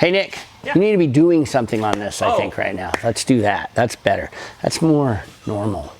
Hey Nick, Yeah. you need to be doing something on this, I think, right now. Let's do that. That's better. That's more normal.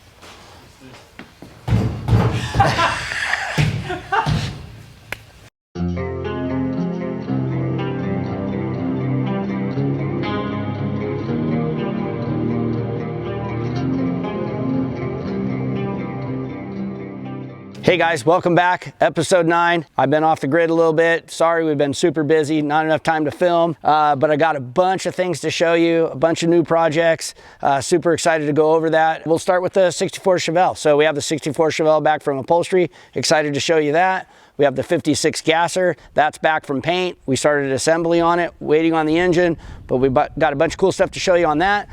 Hey guys, welcome back. Episode 9. I've been off the grid a little bit. Sorry, we've been super busy, not enough time to film, but I got a bunch of things to show you, a bunch of new projects. Super excited to go over that. We'll start with the 64 Chevelle. So we have the 64 Chevelle back from upholstery. Excited to show you that. We have the 56 gasser, that's back from paint. We started assembly on it, waiting on the engine, but we've got a bunch of cool stuff to show you on that.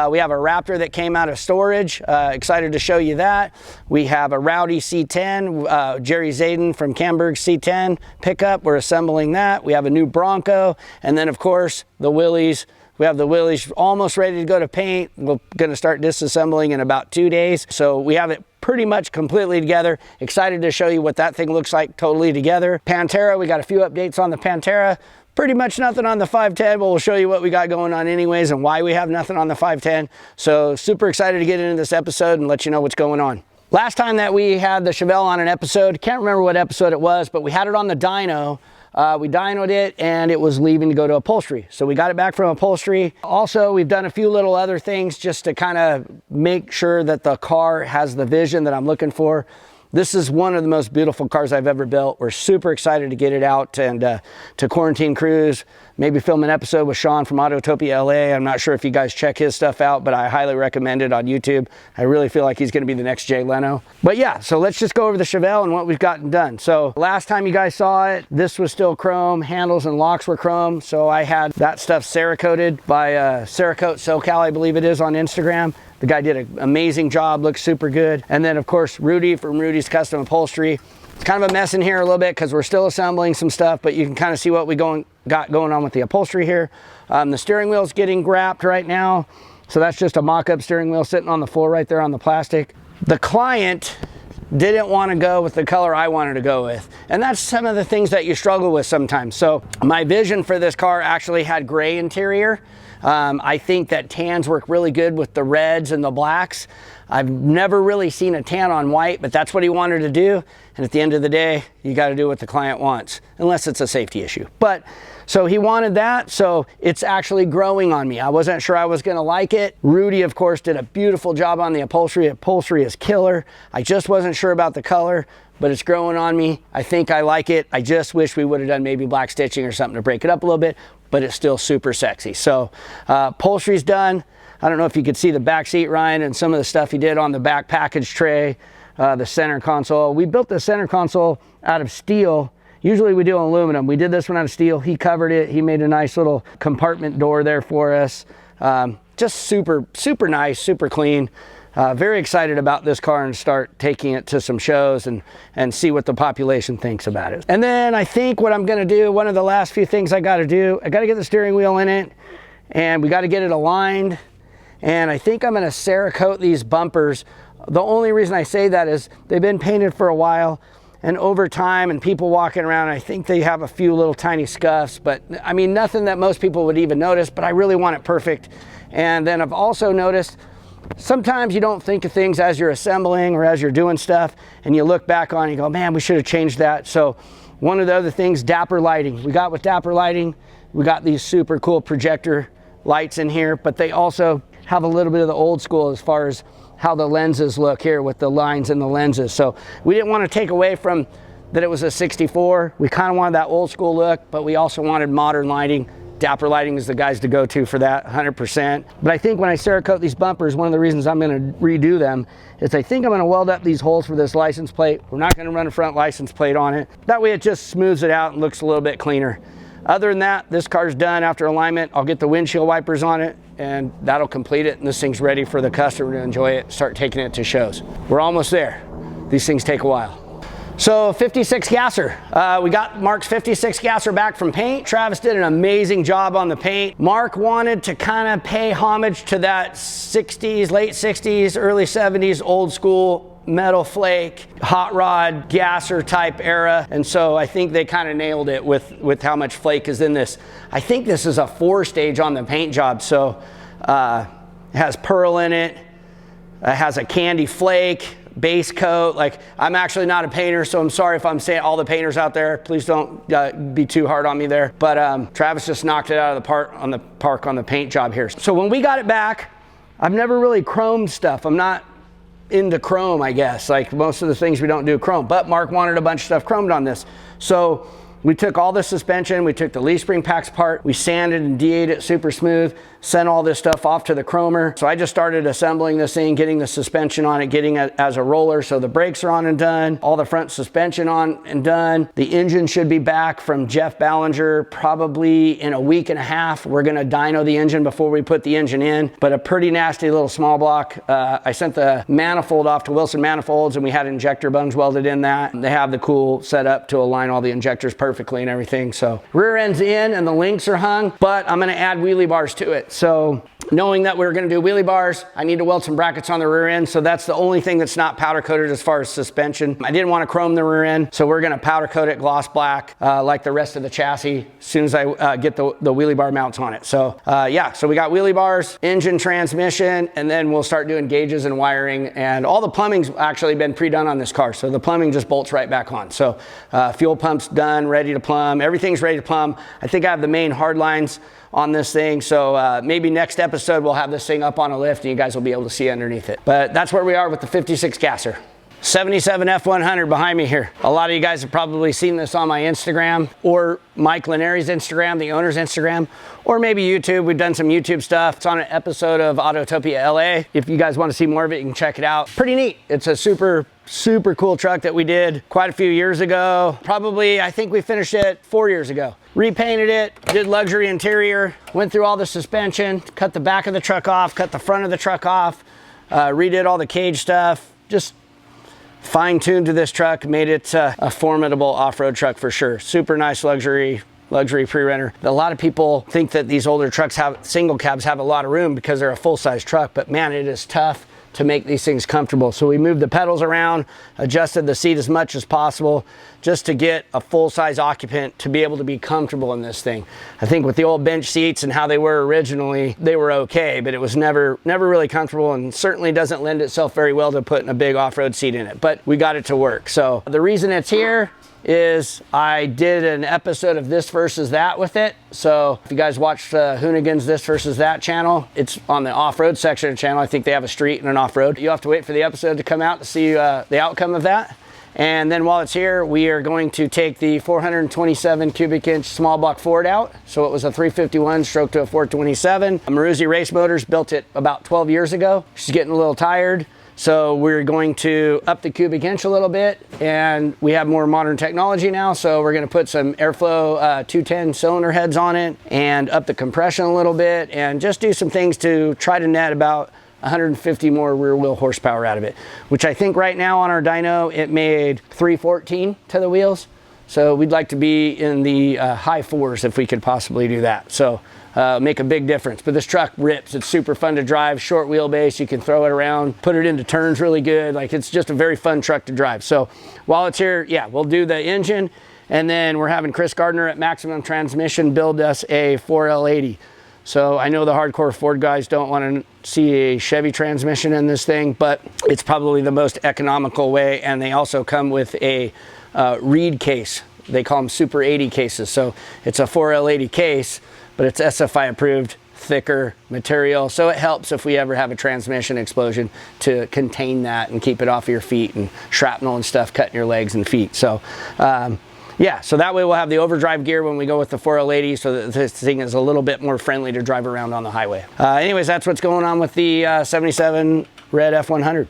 We have a Raptor that came out of storage, excited to show you that. We have a Rowdy C10, Jerry Zayden from Camberg C10 pickup, we're assembling that. We have a new Bronco, and then of course, the Willys. We have the Willys almost ready to go to paint. We're gonna start disassembling in about 2 days. So we have it pretty much completely together. Excited to show you what that thing looks like totally together. Pantera, we got a few updates on the Pantera. Pretty much nothing on the 510, but we'll show you what we got going on anyways and why we have nothing on the 510. So super excited to get into this episode and let you know what's going on. Last time that we had the Chevelle on an episode, can't remember what episode it was, but we had it on the dyno. We dynoed it and it was leaving to go to upholstery. So we got it back from upholstery. Also, we've done a few little other things just to kind of make sure that the car has the vision that I'm looking for. This is one of the most beautiful cars I've ever built. We're super excited to get it out and to quarantine cruise, maybe film an episode with Sean from Autotopia LA. I'm not sure if you guys check his stuff out, but I highly recommend it on YouTube. I really feel like he's gonna be the next Jay Leno. But yeah, so let's just go over the Chevelle and what we've gotten done. So last time you guys saw it, this was still chrome, handles and locks were chrome. So I had that stuff Cerakoted by Cerakote SoCal, I believe it is, on Instagram. The guy did an amazing job, looks super good. And then of course, Rudy from Rudy's Custom Upholstery. It's kind of a mess in here a little bit because we're still assembling some stuff, but you can kind of see what we got going on with the upholstery here. The steering wheel's getting wrapped right now. So that's just a mock-up steering wheel sitting on the floor right there on the plastic. The client didn't want to go with the color I wanted to go with. And that's some of the things that you struggle with sometimes. So my vision for this car actually had gray interior. I think that tans work really good with the reds and the blacks. I've never really seen a tan on white, but that's what he wanted to do. And at the end of the day, you got to do what the client wants, unless it's a safety issue. But so he wanted that, so it's actually growing on me. I wasn't sure I was gonna like it. Rudy, of course, did a beautiful job on the upholstery. Upholstery is killer. I just wasn't sure about the color, but it's growing on me. I think I like it. I just wish we would have done maybe black stitching or something to break it up a little bit, but it's still super sexy. So upholstery's done. I don't know if you could see the back seat, Ryan, and some of the stuff he did on the back package tray, the center console. We built the center console out of steel. Usually we do aluminum. We did this one out of steel. He covered it. He made a nice little compartment door there for us. Just super, super nice, super clean. Very excited about this car and start taking it to some shows and see what the population thinks about it. And then I think what I'm gonna do, one of the last few things I gotta do, I gotta get the steering wheel in it and we gotta get it aligned. And I think I'm gonna Cerakote these bumpers. The only reason I say that is they've been painted for a while, and over time and people walking around, I think they have a few little tiny scuffs, but I mean, nothing that most people would even notice, but I really want it perfect. And then I've also noticed sometimes you don't think of things as you're assembling or as you're doing stuff, and you look back on it and you go, man, we should have changed that. So one of the other things, Dapper lighting. We got with Dapper lighting, we got these super cool projector lights in here, but they also have a little bit of the old school as far as how the lenses look here with the lines and the lenses. So we didn't want to take away from that it was a 64. We kind of wanted that old school look, but we also wanted modern lighting. Dapper lighting is the guys to go to for that, 100%. But I think when I Cerakote these bumpers, one of the reasons I'm going to redo them is I think I'm going to weld up these holes for this license plate. We're not going to run a front license plate on it. That way it just smooths it out and looks a little bit cleaner. Other than that, this car's done after alignment. I'll get the windshield wipers on it and that'll complete it. And this thing's ready for the customer to enjoy it, start taking it to shows. We're almost there. These things take a while. So 56 gasser. We got Mark's 56 gasser back from paint. Travis did an amazing job on the paint. Mark wanted to kind of pay homage to that 60s, late 60s, early 70s, old school metal flake, hot rod, gasser type era. And so I think they kind of nailed it with how much flake is in this. I think this is a 4-stage on the paint job. So it has pearl in it. It has a candy flake, base coat. Like, I'm actually not a painter, so I'm sorry if I'm saying all the painters out there, please don't be too hard on me there. But Travis just knocked it out of the park on the paint job here. So when we got it back, I've never really chromed stuff. I'm not into chrome, I guess. Like most of the things we don't do chrome, but Mark wanted a bunch of stuff chromed on this. So we took all the suspension, we took the leaf spring packs apart, we sanded and de-ate it super smooth, sent all this stuff off to the chromer. So I just started assembling this thing, getting the suspension on it, getting it as a roller. So the brakes are on and done, all the front suspension on and done. The engine should be back from Jeff Ballinger probably in a week and a half. We're gonna dyno the engine before we put the engine in, but a pretty nasty little small block. I sent the manifold off to Wilson Manifolds and we had injector bungs welded in that. They have the cool setup to align all the injectors perfectly and everything. So rear end's in and the links are hung, but I'm gonna add wheelie bars to it. So knowing that we're gonna do wheelie bars, I need to weld some brackets on the rear end. So that's the only thing that's not powder coated as far as suspension. I didn't want to chrome the rear end, so we're gonna powder coat it gloss black like the rest of the chassis as soon as I get the wheelie bar mounts on it. So yeah, so we got wheelie bars, engine, transmission, and then we'll start doing gauges and wiring. And all the plumbing's actually been pre-done on this car. So the plumbing just bolts right back on. So fuel pump's done, ready to plumb. Everything's ready to plumb. I think I have the main hard lines on this thing. So maybe next episode we'll have this thing up on a lift and you guys will be able to see underneath it. But that's where we are with the 56 gasser. 77 F100 behind me here. A lot of you guys have probably seen this on my Instagram or Mike Lanieri's Instagram, the owner's Instagram, or maybe YouTube. We've done some YouTube stuff. It's on an episode of Autotopia LA. If you guys want to see more of it, you can check it out. Pretty neat. It's a super cool truck that we did quite a few years ago. Probably, I think we finished it 4 years ago. Repainted it, did luxury interior, went through all the suspension, cut the back of the truck off, cut the front of the truck off, redid all the cage stuff, just fine-tuned to this truck, made it a formidable off-road truck for sure. Super nice luxury pre-renter. A lot of people think that these older trucks single cabs have a lot of room because they're a full-size truck, but man, it is tough to make these things comfortable. So we moved the pedals around, adjusted the seat as much as possible just to get a full-size occupant to be able to be comfortable in this thing. I think with the old bench seats and how they were originally, they were okay, but it was never really comfortable and certainly doesn't lend itself very well to putting a big off-road seat in it, but we got it to work. So the reason it's here is I did an episode of This Versus That with it. So if you guys watched Hoonigan's This Versus That channel, it's on the off-road section of the channel. I think they have a street and an off-road. You'll have to wait for the episode to come out to see the outcome of that. And then while it's here, we are going to take the 427 cubic inch small block Ford out. So it was a 351 stroke to a 427. Maruzzi Race Motors built it about 12 years ago. She's getting a little tired. So we're going to up the cubic inch a little bit, and we have more modern technology now. So we're going to put some airflow 210 cylinder heads on it and up the compression a little bit and just do some things to try to net about 150 more rear wheel horsepower out of it, which I think right now on our dyno, it made 314 to the wheels. So we'd like to be in the high fours if we could possibly do that. So make a big difference. But this truck rips. It's super fun to drive, short wheelbase. You can throw it around, put it into turns really good. Like, it's just a very fun truck to drive. So while it's here, yeah, we'll do the engine. And then we're having Chris Gardner at Maximum Transmission build us a 4L80. So I know the hardcore Ford guys don't want to see a Chevy transmission in this thing, but it's probably the most economical way. And they also come with a reed case. They call them Super 80 cases. So it's a 4L80 case, but it's SFI approved, thicker material. So it helps if we ever have a transmission explosion to contain that and keep it off of your feet and shrapnel and stuff cutting your legs and feet. So yeah, so that way we'll have the overdrive gear when we go with the 4L80 so that this thing is a little bit more friendly to drive around on the highway. Anyways, that's what's going on with the 77 red F100.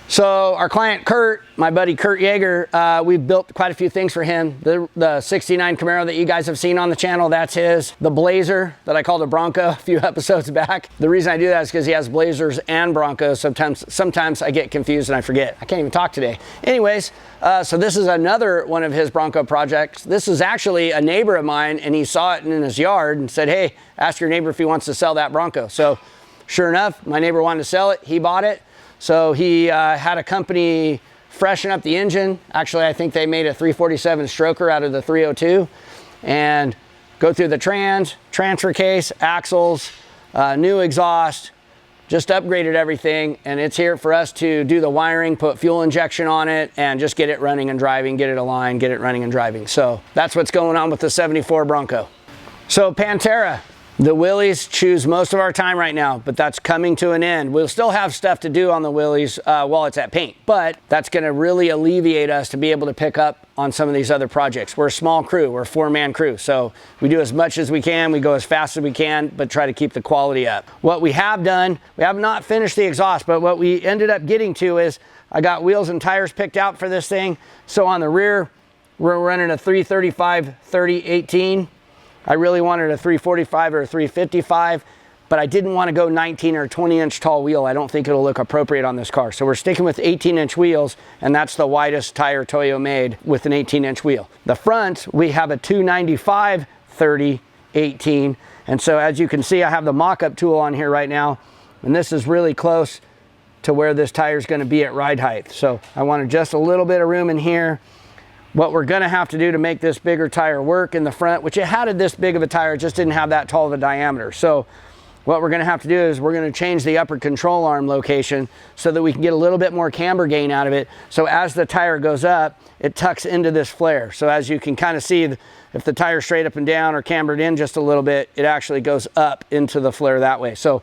So our client Kurt, my buddy Kurt Yeager, we've built quite a few things for him. The 69 Camaro that you guys have seen on the channel, that's his. The Blazer that I called a Bronco a few episodes back. The reason I do that is because he has Blazers and Broncos. Sometimes I get confused and I forget. I can't even talk today. Anyways, so this is another one of his Bronco projects. This is actually a neighbor of mine, and he saw it in his yard and said, hey, ask your neighbor if he wants to sell that Bronco. So sure enough, my neighbor wanted to sell it. He bought it. So he had a company freshen up the engine. Actually, I think they made a 347 stroker out of the 302, and go through the transfer case, axles, new exhaust, just upgraded everything, and it's here for us to do the wiring, put fuel injection on it, and just get it running and driving, get it aligned, get it running and driving. So that's what's going on with the 74 Bronco. So Pantera, the Willys choose most of our time right now, but that's coming to an end. We'll still have stuff to do on the Willys while it's at paint, but that's gonna really alleviate us to be able to pick up on some of these other projects. We're a small crew, we're a 4-man crew, so we do as much as we can, we go as fast as we can, but try to keep the quality up. What we have done, we have not finished the exhaust, but what we ended up getting to is, I got wheels and tires picked out for this thing. So on the rear, we're running a 335/30/18. I really wanted a 345 or a 355, but I didn't want to go 19 or 20-inch tall wheel. I don't think it'll look appropriate on this car. So we're sticking with 18-inch wheels, and that's the widest tire Toyo made with an 18-inch wheel. The front, we have a 295/30/18. And so as you can see, I have the mock-up tool on here right now, and this is really close to where this tire is going to be at ride height. So I wanted just a little bit of room in here. What we're gonna have to do to make this bigger tire work in the front, which it had this big of a tire, it just didn't have that tall of a diameter. So what we're gonna have to do is we're gonna change the upper control arm location so that we can get a little bit more camber gain out of it. So as the tire goes up, it tucks into this flare. So as you can kind of see, if the tire's straight up and down or cambered in just a little bit, it actually goes up into the flare that way. So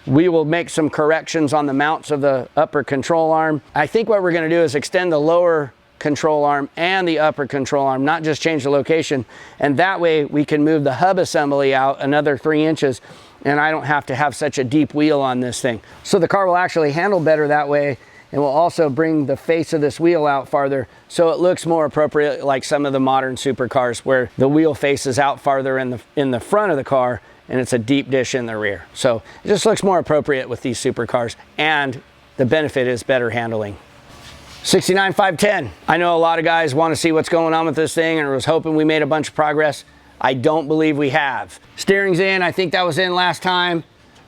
we will make some corrections on the mounts of the upper control arm. I think what we're gonna do is extend the lower control arm and the upper control arm, not just change the location, and that way we can move the hub assembly out another 3 inches, and I don't have to have such a deep wheel on this thing. So the car will actually handle better that way, and will also bring the face of this wheel out farther, so it looks more appropriate like some of the modern supercars where the wheel faces out farther in the front of the car, and it's a deep dish in the rear. So it just looks more appropriate with these supercars, and the benefit is better handling. 69-510. I know a lot of guys want to see what's going on with this thing and was hoping we made a bunch of progress. I don't believe we have. Steering's in, I think that was in last time.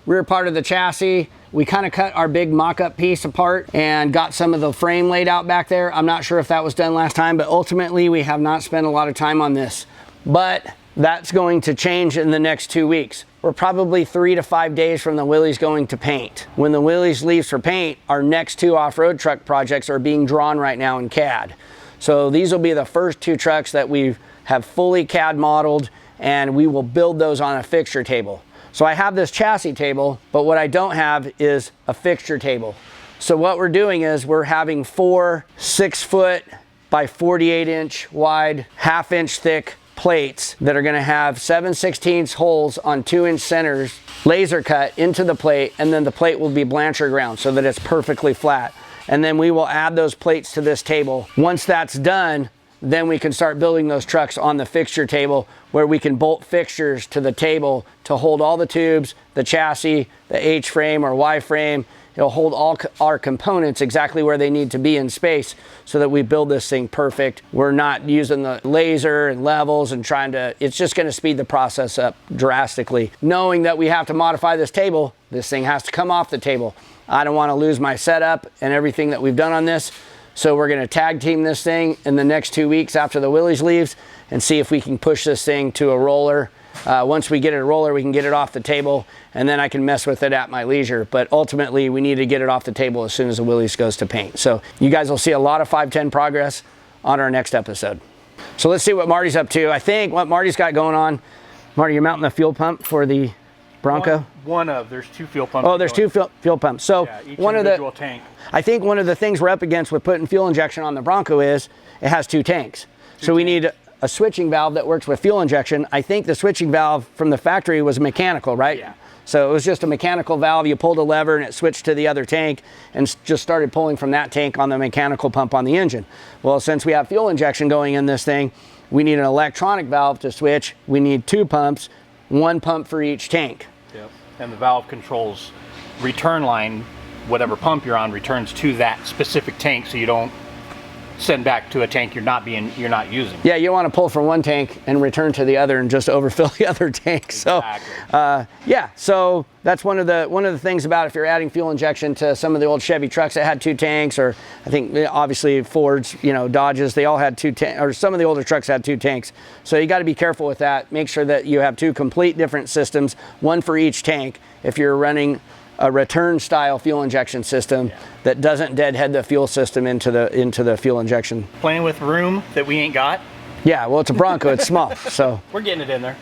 Rear part of the chassis, we kind of cut our big mock-up piece apart and got some of the frame laid out back there. I'm not sure if that was done last time, but ultimately we have not spent a lot of time on this. But that's going to change in the next 2 weeks. We're probably 3 to 5 days from the Willys going to paint. When the Willys leaves for paint, our next 2 off-road truck projects are being drawn right now in CAD. So these will be the first 2 trucks that we have fully CAD modeled, and we will build those on a fixture table. So I have this chassis table, but what I don't have is a fixture table. So what we're doing is we're having 4 6-foot by 48-inch wide, half-inch thick plates that are going to have 7/16 holes on 2-inch centers, laser cut into the plate, and then the plate will be Blanchard ground so that it's perfectly flat. And then we will add those plates to this table. Once that's done, then we can start building those trucks on the fixture table, where we can bolt fixtures to the table to hold all the tubes, the chassis, the H-frame or Y-frame. It'll hold all our components exactly where they need to be in space so that we build this thing perfect. We're not using the laser and levels and trying to, it's just gonna speed the process up drastically. Knowing that we have to modify this table, this thing has to come off the table. I don't wanna lose my setup and everything that we've done on this. So we're gonna tag team this thing in the next 2 weeks after the Willys leaves and see if we can push this thing to a roller. Once we get it a roller, we can get it off the table, and then I can mess with it at my leisure. But ultimately, we need to get it off the table as soon as the Willys goes to paint. So you guys will see a lot of 510 progress on our next episode. So let's see what Marty's up to. I think what Marty's got going on, Marty, you're mounting the fuel pump for the Bronco? There's 2 fuel pumps. Oh, there's 2 fuel pumps. So yeah, each one individual tank. I think one of the things we're up against with putting fuel injection on the Bronco is it has 2 tanks. So we need a switching valve that works with fuel injection. I think the switching valve from the factory was mechanical, right? Yeah. So it was just a mechanical valve. You pulled a lever and it switched to the other tank and just started pulling from that tank on the mechanical pump on the engine. Well, since we have fuel injection going in this thing, we need an electronic valve to switch. We need 2 pumps, 1 pump for each tank. Yep. And the valve controls return line, whatever pump you're on returns to that specific tank, so you don't send back to a tank you're not using. Yeah, you want to pull from one tank and return to the other and just overfill the other tank. Exactly. So yeah, so that's one of the things about if you're adding fuel injection to some of the old Chevy trucks that had 2 tanks, or I think obviously Fords, you know, Dodges, they all had 2 tanks, or some of the older trucks had 2 tanks. So you got to be careful with that. Make sure that you have 2 complete different systems, one for each tank. If you're running a return style fuel injection system that doesn't deadhead the fuel system into the fuel injection. Playing with room that we ain't got. Yeah, well, it's a Bronco, it's small, so. We're getting it in there.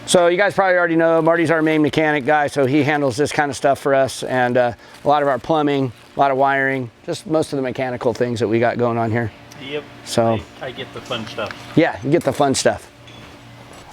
So you guys probably already know, Marty's our main mechanic guy, so he handles this kind of stuff for us, and a lot of our plumbing, a lot of wiring, just most of the mechanical things that we got going on here. Yep, so I get the fun stuff. Yeah, you get the fun stuff.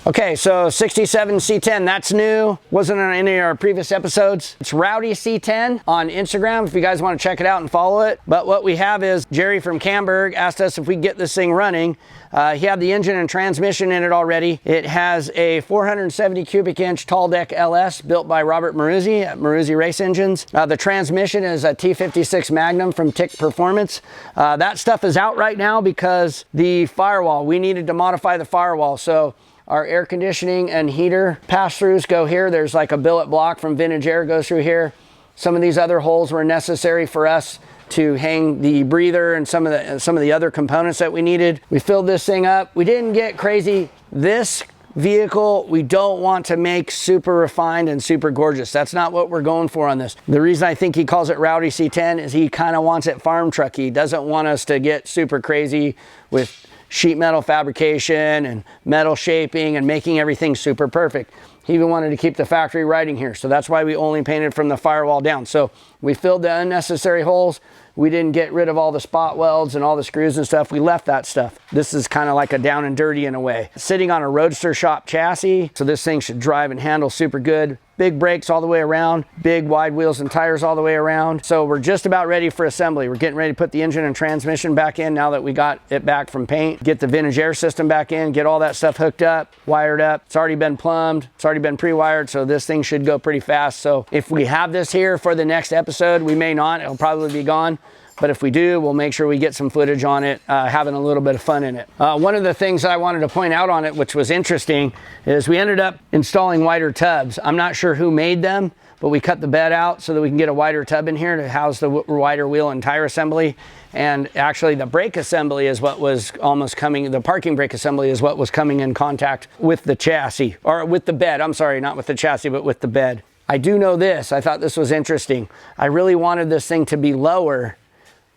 Okay, so 67 C10, that's new. Wasn't on any of our previous episodes. It's Rowdy C10 on Instagram if you guys want to check it out and follow it. But what we have is Jerry from Camberg asked us if we could get this thing running. He had the engine and transmission in it already. It has a 470 cubic inch tall deck LS built by Robert Maruzzi at Maruzzi Race Engines. The transmission is a T56 Magnum from Tick Performance. That stuff is out right now because the firewall, we needed to modify the firewall. So our air conditioning and heater pass-throughs go here. There's like a billet block from Vintage Air goes through here. Some of these other holes were necessary for us to hang the breather and some of the other components that we needed. We filled this thing up. We didn't get crazy. This vehicle, we don't want to make super refined and super gorgeous. That's not what we're going for on this. The reason I think he calls it Rowdy C10 is he kind of wants it farm trucky. He doesn't want us to get super crazy with sheet metal fabrication and metal shaping and making everything super perfect. He even wanted to keep the factory writing here. So that's why we only painted from the firewall down. So we filled the unnecessary holes. We didn't get rid of all the spot welds and all the screws and stuff. We left that stuff. This is kind of like a down and dirty in a way. Sitting on a Roadster shop chassis. So this thing should drive and handle super good. Big brakes all the way around, big wide wheels and tires all the way around. So we're just about ready for assembly. We're getting ready to put the engine and transmission back in now that we got it back from paint. Get the Vintage Air system back in, get all that stuff hooked up, wired up. It's already been plumbed, it's already been pre-wired, so this thing should go pretty fast. So if we have this here for the next episode, we may not, it'll probably be gone. But if we do, we'll make sure we get some footage on it, having a little bit of fun in it. One of the things I wanted to point out on it, which was interesting, is we ended up installing wider tubs. I'm not sure who made them, but we cut the bed out so that we can get a wider tub in here to house the wider wheel and tire assembly. And actually the brake assembly is what was almost coming, the parking brake assembly is what was coming in contact with the chassis, or with the bed. I'm sorry, not with the chassis, but with the bed. I do know this, I thought this was interesting. I really wanted this thing to be lower,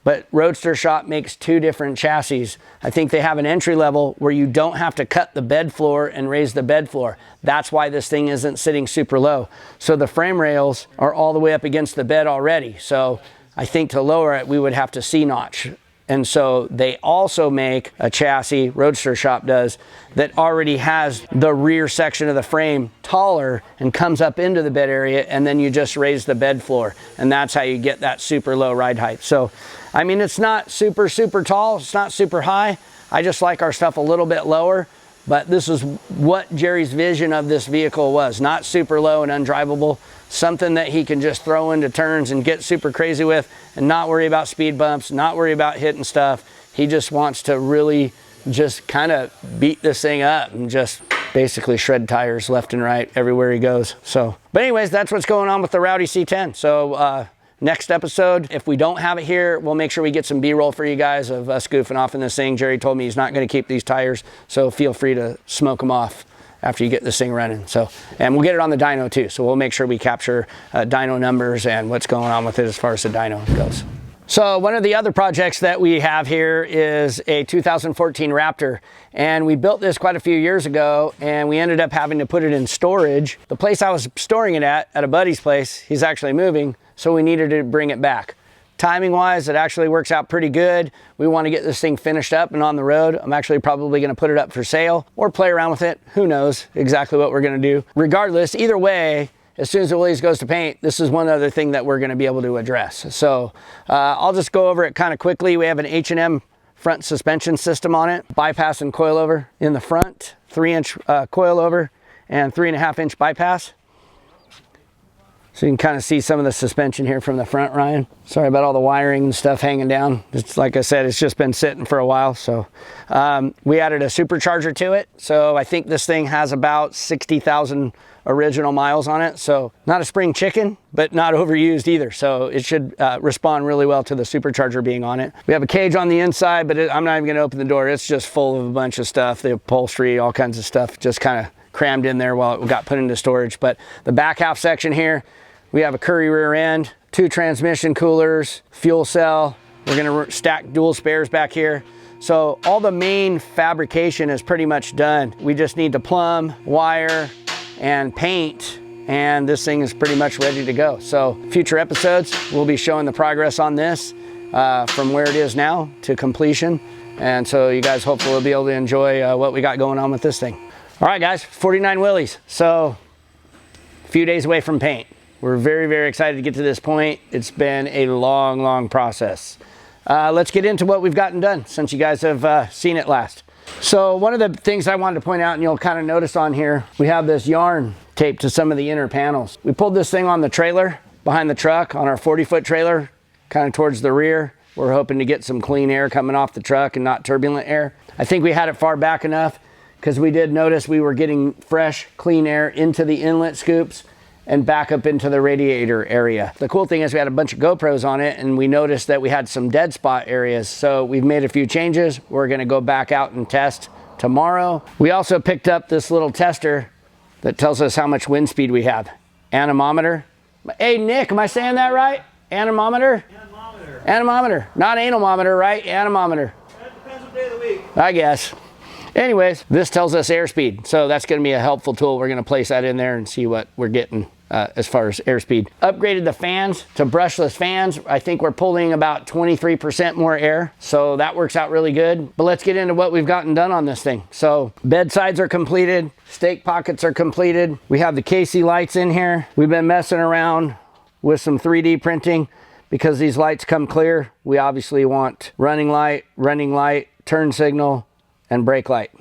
but Roadster Shop makes 2 different chassis. I think they have an entry level where you don't have to cut the bed floor and raise the bed floor. That's why this thing isn't sitting super low. So the frame rails are all the way up against the bed already. So I think to lower it, we would have to C-notch. And so they also make a chassis, Roadster Shop does, that already has the rear section of the frame taller and comes up into the bed area, and then you just raise the bed floor. And that's how you get that super low ride height. So, I mean, it's not super, super tall. It's not super high. I just like our stuff a little bit lower. But this is what Jerry's vision of this vehicle was. Not super low and undrivable. Something that he can just throw into turns and get super crazy with and not worry about speed bumps, not worry about hitting stuff. He just wants to really just kind of beat this thing up and just basically shred tires left and right everywhere he goes. So, but anyways, that's what's going on with the Rowdy C10. So next episode, if we don't have it here, we'll make sure we get some B-roll for you guys of us goofing off in this thing. Jerry told me he's not going to keep these tires, so feel free to smoke them off after you get this thing running. So, and we'll get it on the dyno too. So we'll make sure we capture dyno numbers and what's going on with it as far as the dyno goes. So one of the other projects that we have here is a 2014 Raptor, and we built this quite a few years ago, and we ended up having to put it in storage. The place I was storing it at a buddy's place, he's actually moving, so we needed to bring it back. Timing wise, it actually works out pretty good. We want to get this thing finished up and on the road. I'm actually probably going to put it up for sale or play around with it. Who knows exactly what we're going to do. Regardless, either way, as soon as the Willys goes to paint, this is one other thing that we're going to be able to address. So I'll just go over it kind of quickly. We have an H&M front suspension system on it, bypass and coilover in the front, 3-inch coilover and 3.5-inch bypass. So you can kind of see some of the suspension here from the front, Ryan. Sorry about all the wiring and stuff hanging down. It's like I said, it's just been sitting for a while. So we added a supercharger to it. So I think this thing has about 60,000 original miles on it. So not a spring chicken, but not overused either. So it should respond really well to the supercharger being on it. We have a cage on the inside, but I'm not even gonna open the door. It's just full of a bunch of stuff, the upholstery, all kinds of stuff, just kind of crammed in there while it got put into storage. But the back half section here, we have a Curry rear end, 2 transmission coolers, fuel cell. We're gonna stack dual spares back here. So all the main fabrication is pretty much done. We just need to plumb, wire, and paint, and this thing is pretty much ready to go. So future episodes, we'll be showing the progress on this from where it is now to completion. And so you guys hopefully will be able to enjoy what we got going on with this thing. All right, guys, 49 Willys. So a few days away from paint. We're very, very excited to get to this point. It's been a long, long process. Let's get into what we've gotten done since you guys have seen it last. So one of the things I wanted to point out, and you'll kind of notice on here, we have this yarn taped to some of the inner panels. We pulled this thing on the trailer behind the truck on our 40-foot trailer, kind of towards the rear. We're hoping to get some clean air coming off the truck and not turbulent air. I think we had it far back enough because we did notice we were getting fresh, clean air into the inlet scoops and back up into the radiator area. The cool thing is we had a bunch of GoPros on it, and we noticed that we had some dead spot areas. So we've made a few changes. We're gonna go back out and test tomorrow. We also picked up this little tester that tells us how much wind speed we have. Anemometer. Hey Nick, am I saying that right? Anemometer? Anemometer. Anemometer, not anemometer, right? Anemometer. That depends what day of the week. I guess. Anyways, this tells us airspeed. So that's gonna be a helpful tool. We're gonna place that in there and see what we're getting as far as airspeed. Upgraded the fans to brushless fans. I think we're pulling about 23% more air. So that works out really good. But let's get into what we've gotten done on this thing. So bedsides are completed. Stake pockets are completed. We have the KC lights in here. We've been messing around with some 3D printing because these lights come clear. We obviously want running light, turn signal, and brake light.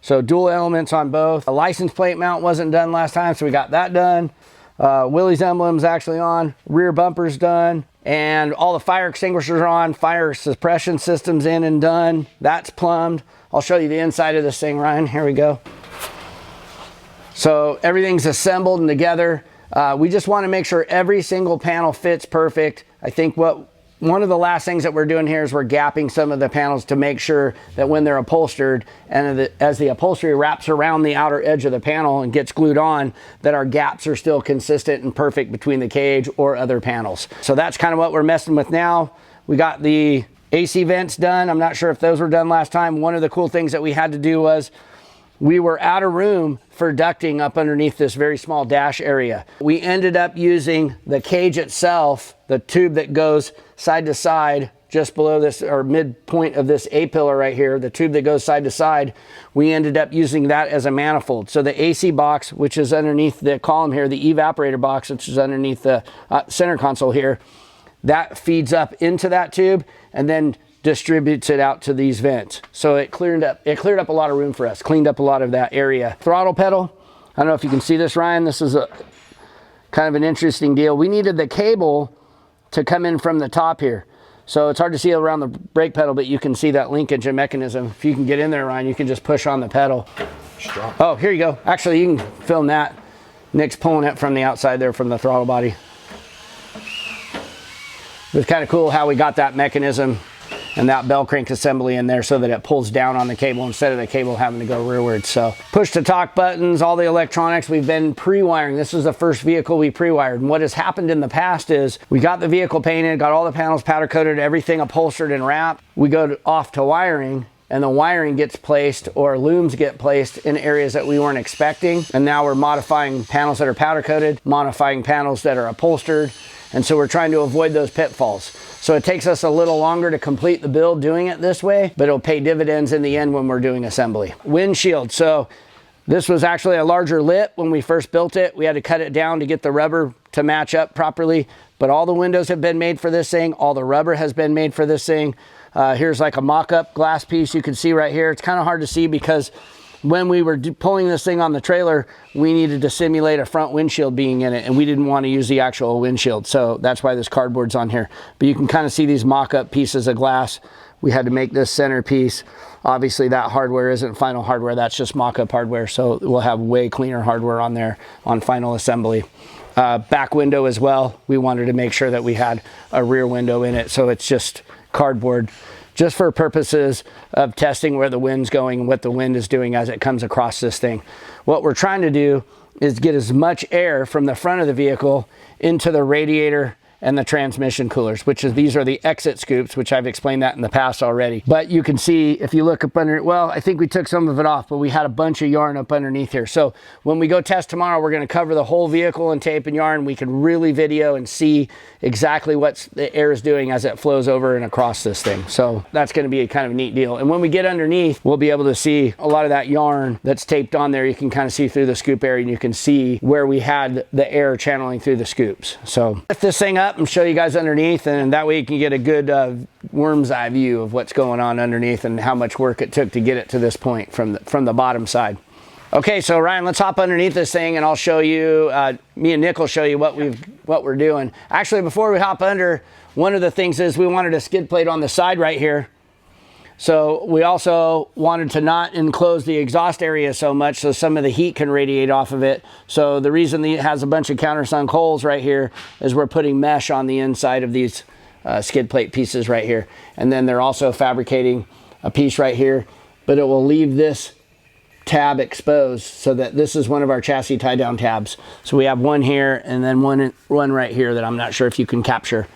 So dual elements on both. A license plate mount wasn't done last time, so we got that done. Willy's emblem's actually on, rear bumper's done, and all the fire extinguishers are on, fire suppression system's in and done. That's plumbed. I'll show you the inside of this thing, Ryan. Here we go. So everything's assembled and together. We just want to make sure every single panel fits perfect. I think one of the last things that we're doing here is we're gapping some of the panels to make sure that when they're upholstered and as the upholstery wraps around the outer edge of the panel and gets glued on, that our gaps are still consistent and perfect between the cage or other panels. So that's kind of what we're messing with now. We got the AC vents done. I'm not sure if those were done last time. One of the cool things that we had to do was we were out of room for ducting up underneath this very small dash area. We ended up using the cage itself, the tube that goes side to side, just below this, or midpoint of this A-pillar right here, the tube that goes side to side, we ended up using that as a manifold. So the AC box, which is underneath the column here, the evaporator box, which is underneath the center console here, that feeds up into that tube and then distributes it out to these vents. So it cleared up a lot of room for us, cleaned up a lot of that area. Throttle pedal, I don't know if you can see this, Ryan. This is a kind of an interesting deal. We needed the cable to come in from the top here. So it's hard to see around the brake pedal, but you can see that linkage and mechanism. If you can get in there, Ryan, you can just push on the pedal. Strong. Oh, here you go. Actually, you can film that. Nick's pulling it from the outside there from the throttle body. It's kind of cool how we got that mechanism and that bell crank assembly in there so that it pulls down on the cable instead of the cable having to go rearward. So push to talk buttons, all the electronics, we've been pre-wiring. This was the first vehicle we pre-wired. And what has happened in the past is we got the vehicle painted, got all the panels powder coated, everything upholstered and wrapped. We go off to wiring, and the wiring gets placed, or looms get placed in areas that we weren't expecting. And now we're modifying panels that are powder coated, modifying panels that are upholstered. And so we're trying to avoid those pitfalls. So it takes us a little longer to complete the build doing it this way, but it'll pay dividends in the end when we're doing assembly. Windshield. So this was actually a larger lip when we first built it. We had to cut it down to get the rubber to match up properly, but all the windows have been made for this thing. All the rubber has been made for this thing. Here's like a mock-up glass piece you can see right here. It's kind of hard to see because when we were pulling this thing on the trailer, we needed to simulate a front windshield being in it, and we didn't want to use the actual windshield. So that's why this cardboard's on here. But you can kind of see these mock-up pieces of glass. We had to make this centerpiece. Obviously that hardware isn't final hardware, that's just mock-up hardware. So we'll have way cleaner hardware on there on final assembly. Back window as well. We wanted to make sure that we had a rear window in it. So it's just cardboard, just for purposes of testing where the wind's going and what the wind is doing as it comes across this thing. What we're trying to do is get as much air from the front of the vehicle into the radiator and the transmission coolers, which is, these are the exit scoops, which I've explained that in the past already. But you can see, if you look up under, well, I think we took some of it off, but we had a bunch of yarn up underneath here. So when we go test tomorrow, we're gonna cover the whole vehicle in tape and yarn. We can really video and see exactly what the air is doing as it flows over and across this thing. So that's gonna be a kind of neat deal. And when we get underneath, we'll be able to see a lot of that yarn that's taped on there. You can kind of see through the scoop area, and you can see where we had the air channeling through the scoops. So lift this thing up and show you guys underneath, and that way you can get a good worm's eye view of what's going on underneath and how much work it took to get it to this point from the bottom side. Okay, so Ryan, let's hop underneath this thing and I'll show you, me and Nick will show you what we're doing. Actually, before we hop under, one of the things is we wanted a skid plate on the side right here. So we also wanted to not enclose the exhaust area so much so some of the heat can radiate off of it. So the reason it has a bunch of countersunk holes right here is we're putting mesh on the inside of these skid plate pieces right here. And then they're also fabricating a piece right here, but it will leave this tab exposed so that this is one of our chassis tie down tabs. So we have one here and then one right here that I'm not sure if you can capture.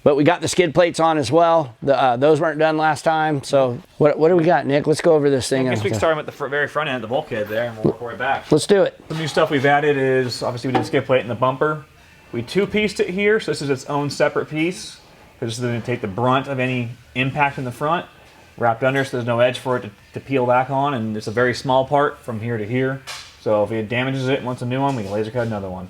But we got the skid plates on as well. Those weren't done last time. So what do we got, Nick? Let's go over this thing. I guess we can start at the very front end, the bulkhead there, and we'll work our way back. Let's do it. The new stuff we've added is, obviously we did a skid plate in the bumper. We two-pieced it here, so this is its own separate piece, because this is going to take the brunt of any impact in the front. Wrapped under, so there's no edge for it to peel back on, and it's a very small part from here to here. So if it damages it and wants a new one, we can laser cut another one.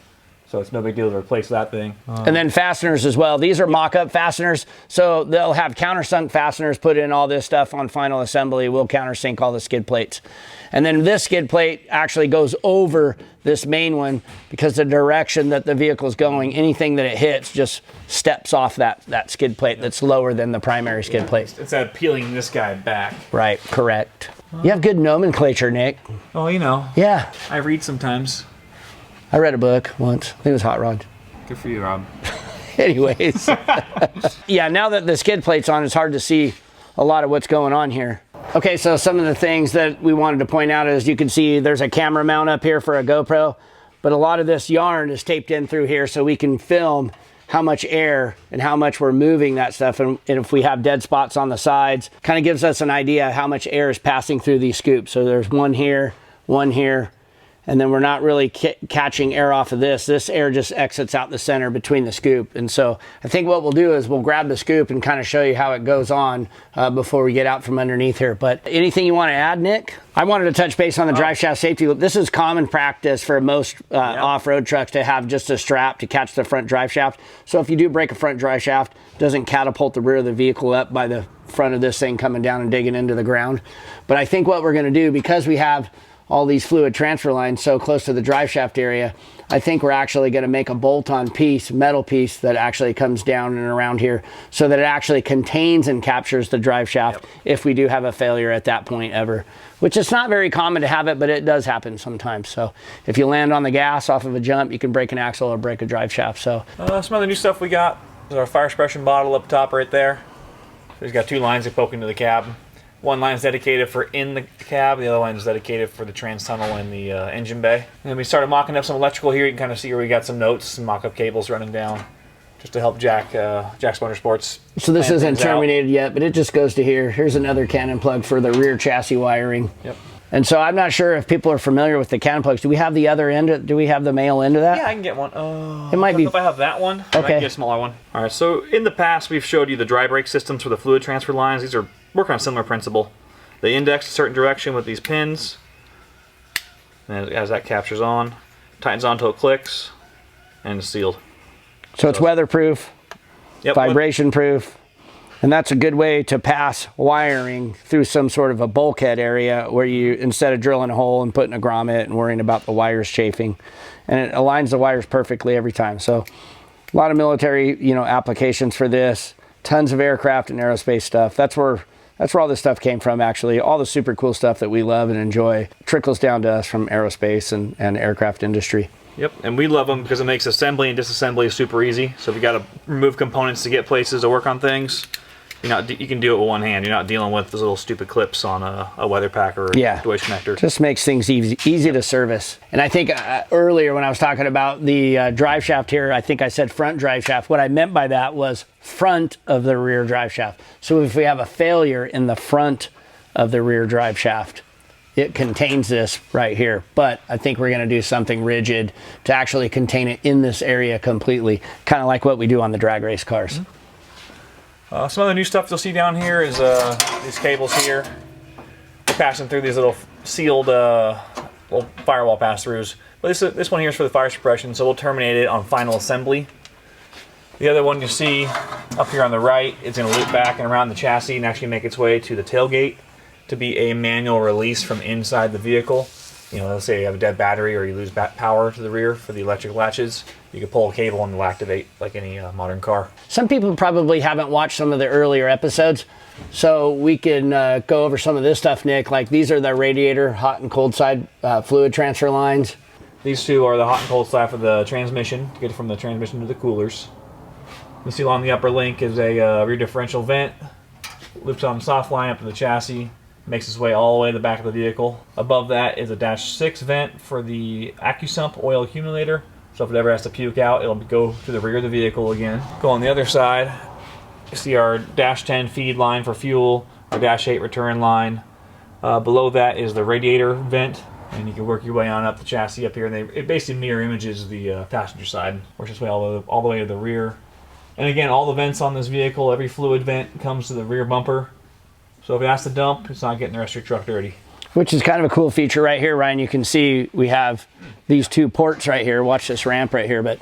So it's no big deal to replace that thing. And then fasteners as well. These are mock-up fasteners. So they'll have countersunk fasteners put in all this stuff on final assembly. We'll countersink all the skid plates. And then this skid plate actually goes over this main one because the direction that the vehicle's going, anything that it hits just steps off that skid plate that's lower than the primary skid plate. It's peeling this guy back. Right, correct. You have good nomenclature, Nick. Oh, you know. Yeah. I read sometimes. I read a book once. I think it was Hot Rod. Good for you, Rob. Anyways. Yeah, now that the skid plate's on, it's hard to see a lot of what's going on here. Okay, so some of the things that we wanted to point out is you can see there's a camera mount up here for a GoPro, but a lot of this yarn is taped in through here so we can film how much air and how much we're moving that stuff. And if we have dead spots on the sides, kind of gives us an idea how much air is passing through these scoops. So there's one here, and then we're not really catching air off of this. This air just exits out the center between the scoop. And so I think what we'll do is we'll grab the scoop and kind of show you how it goes on before we get out from underneath here. But anything you want to add, Nick? I wanted to touch base on the drive shaft safety. This is common practice for most off-road trucks to have just a strap to catch the front drive shaft. So if you do break a front drive shaft, it doesn't catapult the rear of the vehicle up by the front of this thing coming down and digging into the ground. But I think what we're going to do, because we have all these fluid transfer lines so close to the drive shaft area, I think we're actually going to make a bolt-on piece, metal piece that actually comes down and around here so that it actually contains and captures the drive shaft if we do have a failure at that point ever, which is not very common to have it, but it does happen sometimes. So if you land on the gas off of a jump, you can break an axle or break a drive shaft. So some other new stuff we got is our fire suppression bottle up top right there. It's got two lines that poke into the cab. One line is dedicated for in the cab, the other line is dedicated for the trans tunnel and the engine bay. And then we started mocking up some electrical here. You can kind of see where we got some notes, some mock-up cables running down, just to help Jack's Motorsports. So this isn't terminated yet, but it just goes to here. Here's another cannon plug for the rear chassis wiring. Yep. And so I'm not sure if people are familiar with the cannon plugs. Do we have the other end? Do we have the male end of that? Yeah, I can get one. It might be. If I have that one, I might get a smaller one. All right, so in the past, we've showed you the dry brake systems for the fluid transfer lines. These are working on a similar principle. They index a certain direction with these pins, and as that captures on, tightens on until it clicks, and it's sealed. So it's weatherproof, vibration proof, And that's a good way to pass wiring through some sort of a bulkhead area where you, instead of drilling a hole and putting a grommet and worrying about the wires chafing, and it aligns the wires perfectly every time. So a lot of military, you know, applications for this, tons of aircraft and aerospace stuff. That's where all this stuff came from, actually. All the super cool stuff that we love and enjoy trickles down to us from aerospace and aircraft industry. Yep, and we love them because it makes assembly and disassembly super easy. So if you got to remove components to get places to work on things, you can do it with one hand. You're not dealing with those little stupid clips on a weather pack or a Deutsch connector. Just makes things easy to service. And I think earlier when I was talking about the drive shaft here, I think I said front drive shaft. What I meant by that was front of the rear drive shaft. So if we have a failure in the front of the rear drive shaft, it contains this right here. But I think we're going to do something rigid to actually contain it in this area completely, kind of like what we do on the drag race cars. Mm-hmm. Some other new stuff you'll see down here is these cables here. We're passing through these little sealed little firewall pass-throughs. But this one here is for the fire suppression, so we'll terminate it on final assembly. The other one you see up here on the right is going to loop back and around the chassis and actually make its way to the tailgate to be a manual release from inside the vehicle. You know, let's say you have a dead battery or you lose power to the rear for the electric latches. You can pull a cable and it'll activate like any modern car. Some people probably haven't watched some of the earlier episodes, so we can go over some of this stuff, Nick. Like these are the radiator hot and cold side fluid transfer lines. These two are the hot and cold side for the transmission, to get it from the transmission to the coolers. You see along the upper link is a rear differential vent, loops on the soft line up to the chassis, makes its way all the way to the back of the vehicle. Above that is a -6 vent for the AccuSump oil accumulator. So if it ever has to puke out, it'll go to the rear of the vehicle again. Go on the other side, you see our -10 feed line for fuel, our -8 return line. Below that is the radiator vent, and you can work your way on up the chassis up here. And it basically mirror images the passenger side, works its way all the way to the rear. And again, all the vents on this vehicle, every fluid vent comes to the rear bumper. So if it has to dump, it's not getting the rest of your truck dirty. Which is kind of a cool feature right here, Ryan. You can see we have these two ports right here. Watch this ramp right here, but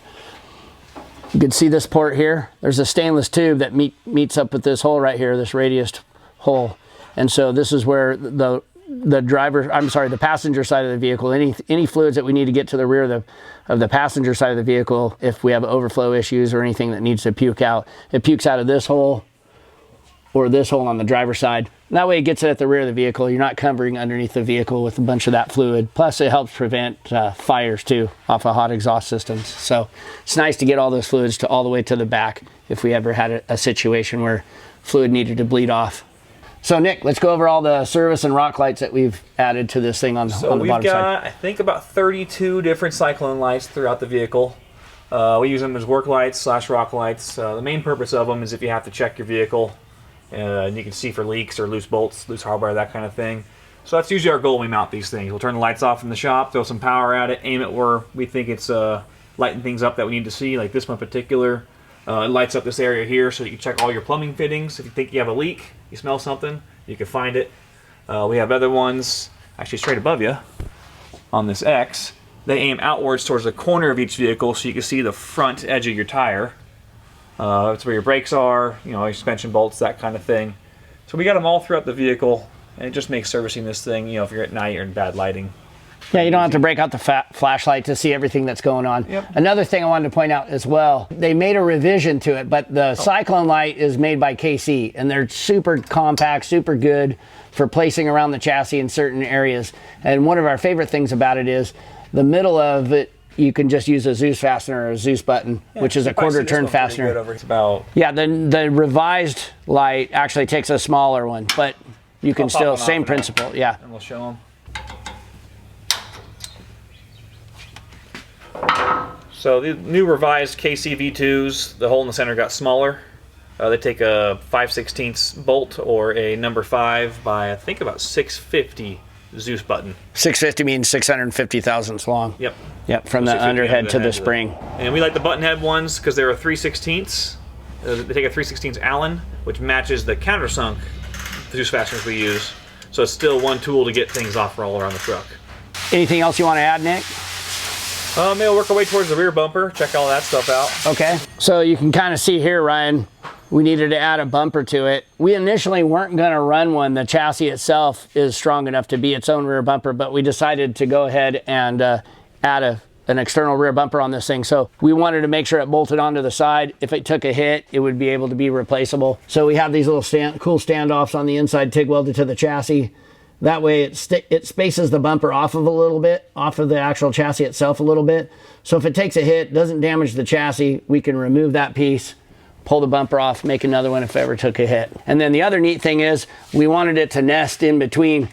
you can see this port here. There's a stainless tube that meets up with this hole right here, this radius hole. And so this is where the passenger side of the vehicle, any fluids that we need to get to the rear of the passenger side of the vehicle, if we have overflow issues or anything that needs to puke out, it pukes out of this hole or this hole on the driver's side. And that way it gets it at the rear of the vehicle. You're not covering underneath the vehicle with a bunch of that fluid. Plus it helps prevent fires too off of hot exhaust systems. So it's nice to get all those fluids all the way to the back if we ever had a situation where fluid needed to bleed off. So Nick, let's go over all the service and rock lights that we've added to this thing on the bottom side. So we've got, I think, about 32 different cyclone lights throughout the vehicle. We use them as work lights / rock lights. The main purpose of them is if you have to check your vehicle, and you can see for leaks or loose bolts, loose hardware, that kind of thing. So that's usually our goal when we mount these things. We'll turn the lights off in the shop, throw some power at it, aim it where we think it's lighting things up that we need to see, like this one in particular. It lights up this area here so that you can check all your plumbing fittings. If you think you have a leak, you smell something, you can find it. We have other ones actually straight above you on this X. They aim outwards towards the corner of each vehicle so you can see the front edge of your tire. That's where your brakes are, you know, your suspension bolts, that kind of thing. So we got them all throughout the vehicle, and it just makes servicing this thing, you know, if you're at night or in bad lighting. Yeah, you don't have to break out the flashlight to see everything that's going on. Yep. Another thing I wanted to point out as well, they made a revision to it, but the Cyclone light is made by KC, and they're super compact, super good for placing around the chassis in certain areas. And one of our favorite things about it is the middle of it, you can just use a Zeus fastener or a Zeus button, which is a quarter turn fastener. Yeah, the revised light actually takes a smaller one, but you can still, same principle, yeah. And we'll show them. So the new revised KC V2s, the hole in the center got smaller. They take a 5/16 bolt or a number 5 by I think about 650 Zeus button. 650 means 650 thousandths long. Yep. Yep, from the underhead to the spring. And we like the button head ones because they're a 3/16. They take a 3/16 Allen, which matches the countersunk Zeus fasteners we use. So it's still one tool to get things off all around the truck. Anything else you want to add, Nick? Maybe we'll work our way towards the rear bumper, check all that stuff out. Okay, so you can kind of see here, Ryan, we needed to add a bumper to it. We initially weren't going to run one. The chassis itself is strong enough to be its own rear bumper, but we decided to go ahead and add an external rear bumper on this thing. So we wanted to make sure it bolted onto the side. If it took a hit, it would be able to be replaceable. So we have these little cool standoffs on the inside, TIG welded to the chassis. That way it spaces the bumper off of a little bit, off of the actual chassis itself a little bit. So if it takes a hit, doesn't damage the chassis, we can remove that piece, pull the bumper off, make another one if it ever took a hit. And then the other neat thing is we wanted it to nest in between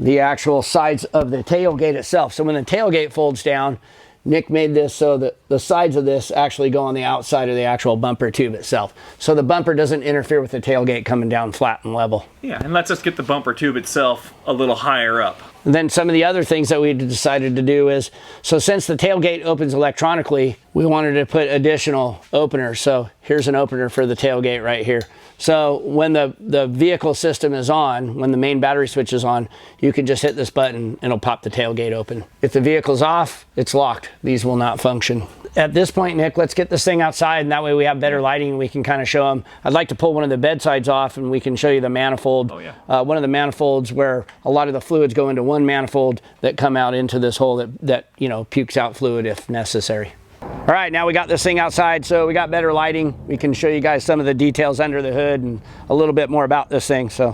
the actual sides of the tailgate itself. So when the tailgate folds down, Nick made this so that the sides of this actually go on the outside of the actual bumper tube itself. So the bumper doesn't interfere with the tailgate coming down flat and level. Yeah, and lets us get the bumper tube itself a little higher up. And then some of the other things that we decided to do is, so since the tailgate opens electronically, we wanted to put additional openers. So here's an opener for the tailgate right here. So when the vehicle system is on, when the main battery switch is on, you can just hit this button and it'll pop the tailgate open. If the vehicle's off, it's locked. These will not function. At this point, Nick, let's get this thing outside, and that way we have better lighting and we can kind of show them. I'd like to pull one of the bed sides off and we can show you the manifold. Oh, yeah. One of the manifolds where a lot of the fluids go into one manifold that come out into this hole that you know, pukes out fluid if necessary. All right, now we got this thing outside, so we got better lighting. We can show you guys some of the details under the hood and a little bit more about this thing. So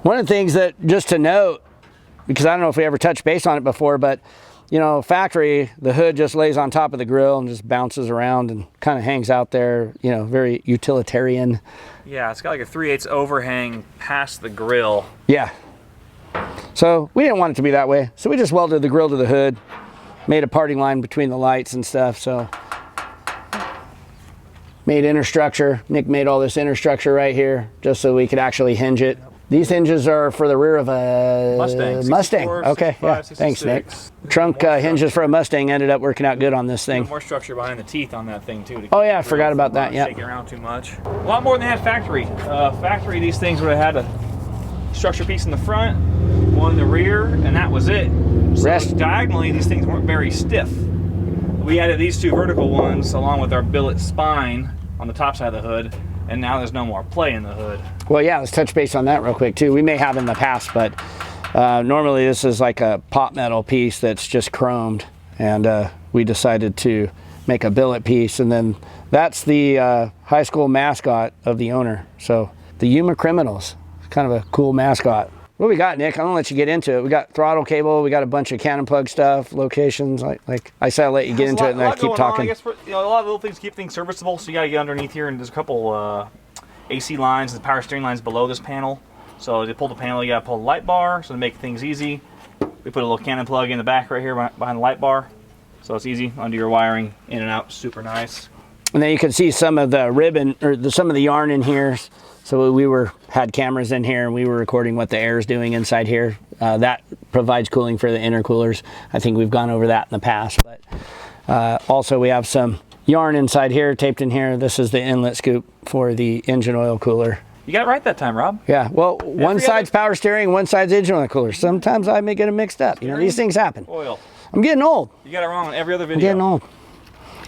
one of the things that, just to note, because I don't know if we ever touched base on it before, but you know, factory, the hood just lays on top of the grill and just bounces around and kind of hangs out there, you know, very utilitarian. Yeah, it's got like a 3/8 overhang past the grill. Yeah. So we didn't want it to be that way. So we just welded the grill to the hood, made a parting line between the lights and stuff. So made inner structure. Nick made all this inner structure right here just so we could actually hinge it. These hinges are for the rear of a Mustang. Okay, 65, yeah. 66. Thanks, Nick. Trunk hinges for a Mustang ended up working out good on this thing. More structure behind the teeth on that thing too. Oh yeah, I forgot about that. Yeah. Shaking around too much. A lot more than they had factory. Factory, these things would have had a structure piece in the front, one in the rear, and that was it. So diagonally, these things weren't very stiff. We added these two vertical ones along with our billet spine on the top side of the hood, and now there's no more play in the hood. Well, yeah, let's touch base on that real quick too. We may have in the past, but normally this is like a pot metal piece that's just chromed, and we decided to make a billet piece, and then that's the high school mascot of the owner. So the Yuma Criminals, kind of a cool mascot. What we got, Nick? I'm gonna let you get into it. We got throttle cable, we got a bunch of cannon plug stuff, locations. Like I said, I'll let you get into it and I keep talking. I guess a lot of little things keep things serviceable, so you gotta get underneath here, and there's a couple AC lines and power steering lines below this panel. So to pull the panel, you gotta pull the light bar, so to make things easy. We put a little cannon plug in the back right here behind the light bar, so it's easy under your wiring, in and out, super nice. And then you can see some of the ribbon, or some of the yarn in here. So we had cameras in here and we were recording what the air is doing inside here. That provides cooling for the intercoolers. I think we've gone over that in the past, but also we have some yarn inside here, taped in here. This is the inlet scoop for the engine oil cooler. You got it right that time, Rob. Yeah, well, one side's power steering, one side's engine oil cooler. Sometimes I may get them mixed up. You know, these things happen. Oil. I'm getting old. You got it wrong on every other video. I'm getting old.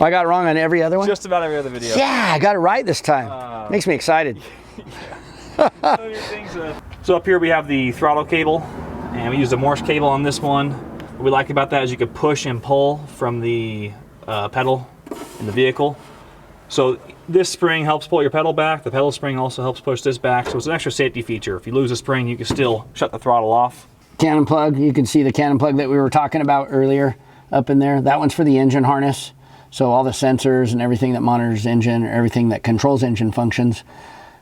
I got it wrong on every other one? Just about every other video. Yeah, I got it right this time. Makes me excited. So up here we have the throttle cable, and we used a Morse cable on this one. What we like about that is you can push and pull from the pedal in the vehicle. So this spring helps pull your pedal back. The pedal spring also helps push this back. So it's an extra safety feature. If you lose a spring, you can still shut the throttle off. Cannon plug, you can see the cannon plug that we were talking about earlier up in there. That one's for the engine harness. So all the sensors and everything that monitors engine, or everything that controls engine functions.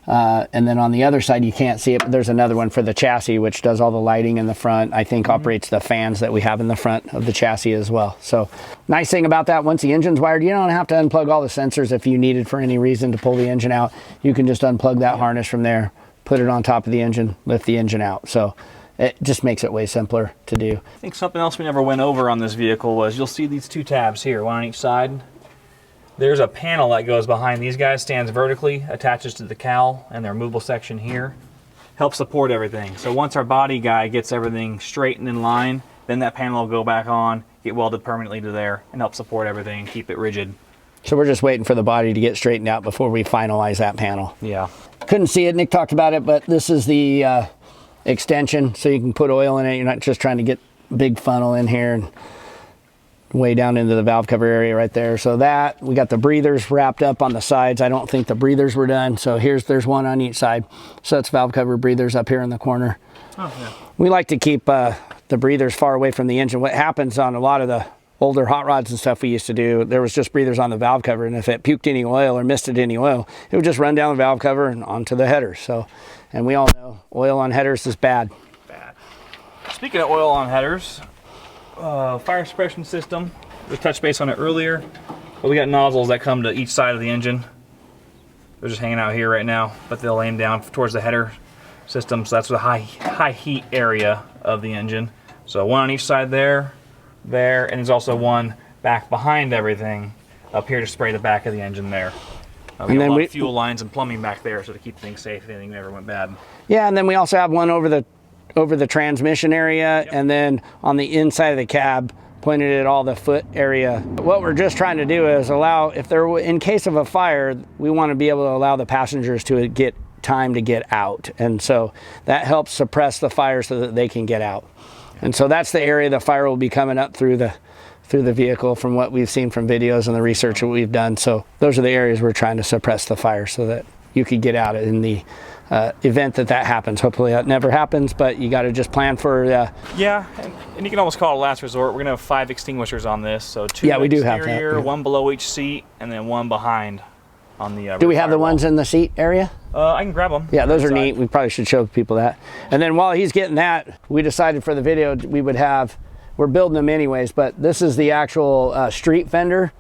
And then on the other side, you can't see it, but there's another one for the chassis, which does all the lighting in the front. I think operates the fans that we have in the front of the chassis as well. So nice thing about that, once the engine's wired, you don't have to unplug all the sensors if you needed for any reason to pull the engine out. You can just unplug that harness from there, put it on top of the engine, lift the engine out. So it just makes it way simpler to do. I think something else we never went over on this vehicle was, you'll see these two tabs here, one on each side. There's a panel that goes behind these guys, stands vertically, attaches to the cowl and the removable section here. Helps support everything. So once our body guy gets everything straight and in line, then that panel will go back on, get welded permanently to there, and help support everything and keep it rigid. So we're just waiting for the body to get straightened out before we finalize that panel. Yeah. Couldn't see it, Nick talked about it, but this is the extension, so you can put oil in it. You're not just trying to get big funnel in here and way down into the valve cover area right there. So that, we got the breathers wrapped up on the sides. I don't think the breathers were done. So there's one on each side. So that's valve cover breathers up here in the corner. Oh, yeah. We like to keep the breathers far away from the engine. What happens on a lot of the older hot rods and stuff we used to do, there was just breathers on the valve cover, and if it puked any oil or misted any oil, it would just run down the valve cover and onto the headers. So, and we all know oil on headers is bad. Speaking of oil on headers, fire suppression system, we touched base on it earlier, but we got nozzles that come to each side of the engine. They're just hanging out here right now, but they'll aim down towards the header system, so that's the high heat area of the engine. So one on each side there, and there's also one back behind everything up here to spray the back of the engine there. We got a lot of fuel lines and plumbing back there, so to keep things safe if anything ever went bad. Yeah, and then we also have one over the transmission area, yep. And then on the inside of the cab, pointed at all the foot area. What we're just trying to do is allow, in case of a fire, we want to be able to allow the passengers to get time to get out, and so that helps suppress the fire so that they can get out. And so that's the area the fire will be coming up through the vehicle from what we've seen from videos and the research that we've done. So those are the areas we're trying to suppress the fire so that you could get out in the event that happens. Hopefully that never happens, but you got to just plan for yeah, and you can almost call it a last resort. We're gonna have 5 extinguishers on this, so 2 yeah, we do exterior, have that, yeah. 1 below each seat, and then 1 behind on the do we have the ones in the seat area? I can grab them. Yeah, those are neat. We probably should show people that. And then while he's getting that, we decided for the video we're building them anyways, but this is the actual street fender.